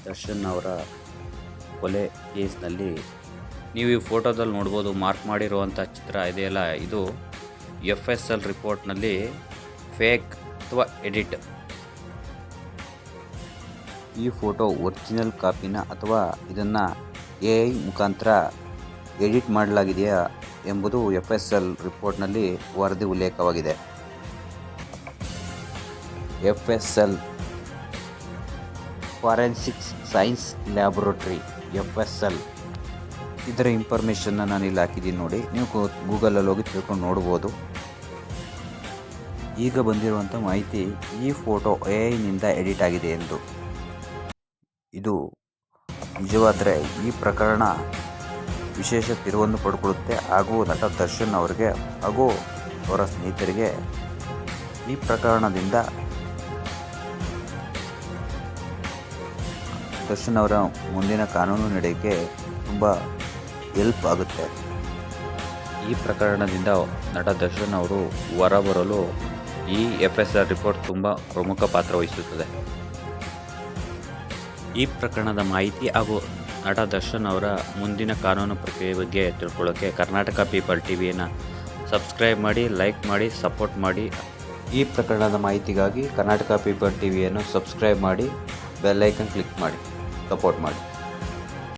ದರ್ಶನ್ ಅವರ ಕೊಲೆ ಕೇಸ್ನಲ್ಲಿ ನೀವು ಈ ಫೋಟೋದಲ್ಲಿ ನೋಡ್ಬೋದು, ಮಾರ್ಕ್ ಮಾಡಿರುವಂಥ ಚಿತ್ರ ಇದೆಯಲ್ಲ, ಇದು FSL ರಿಪೋರ್ಟ್ನಲ್ಲಿ ಫೇಕ್ ಅಥವಾ ಎಡಿಟ್. ಈ ಫೋಟೋ ಒರಿಜಿನಲ್ ಕಾಪಿನ ಅಥವಾ ಇದನ್ನು AI ಮುಖಾಂತರ ಎಡಿಟ್ ಮಾಡಲಾಗಿದೆಯಾ ಎಂಬುದು FSL ರಿಪೋರ್ಟ್ನಲ್ಲಿ ವರದಿ ಉಲ್ಲೇಖವಾಗಿದೆ. FSL forensic science laboratory, FSL ಇದರ ಇನ್ಫಾರ್ಮೇಷನ್ನ ನಾನು ಇಲ್ಲಿ ಹಾಕಿದ್ದೀನಿ ನೋಡಿ. ನೀವು ಗೂಗಲಲ್ಲಿ ಹೋಗಿ ತಿಳ್ಕೊಂಡು ನೋಡ್ಬೋದು. ಈಗ ಬಂದಿರುವಂಥ ಮಾಹಿತಿ, ಈ ಫೋಟೋ AIನಿಂದ ಎಡಿಟ್ ಆಗಿದೆ ಎಂದು. ಇದು ನಿಜವಾದರೆ ಈ ಪ್ರಕರಣ ವಿಶೇಷ ತಿರುವನ್ನು ಪಡ್ಕೊಳ್ಳುತ್ತೆ ಹಾಗೂ ನಟ ದರ್ಶನ್ ಅವರಿಗೆ ಹಾಗೂ ಅವರ ಸ್ನೇಹಿತರಿಗೆ ಈ ಪ್ರಕರಣದಿಂದ ದರ್ಶನ್ ಅವರ ಮುಂದಿನ ಕಾನೂನು ನಡೆಗೆ ತುಂಬ ಹೆಲ್ಪ್ ಆಗುತ್ತೆ. ಈ ಪ್ರಕರಣದಿಂದ ನಟ ದರ್ಶನ್ ಅವರು ಹೊರಬರಲು ಈ FSL ರಿಪೋರ್ಟ್ ತುಂಬ ಪ್ರಮುಖ ಪಾತ್ರ ವಹಿಸುತ್ತದೆ. ಈ ಪ್ರಕರಣದ ಮಾಹಿತಿ ಹಾಗೂ ನಟ ದರ್ಶನ್ ಅವರ ಮುಂದಿನ ಕಾನೂನು ಪ್ರಕ್ರಿಯೆ ಬಗ್ಗೆ ತಿಳ್ಕೊಳ್ಳೋಕ್ಕೆ ಕರ್ನಾಟಕ ಪೀಪಲ್ ಟಿವಿಯನ್ನು ಸಬ್ಸ್ಕ್ರೈಬ್ ಮಾಡಿ, ಲೈಕ್ ಮಾಡಿ, ಸಪೋರ್ಟ್ ಮಾಡಿ. ಈ ಪ್ರಕರಣದ ಮಾಹಿತಿಗಾಗಿ ಕರ್ನಾಟಕ ಪೀಪಲ್ ಟಿವಿಯನ್ನು ಸಬ್ಸ್ಕ್ರೈಬ್ ಮಾಡಿ, ಬೆಲ್ ಐಕನ್ ಕ್ಲಿಕ್ ಮಾಡಿ, ಸಪೋರ್ಟ್ ಮಾಡಿ.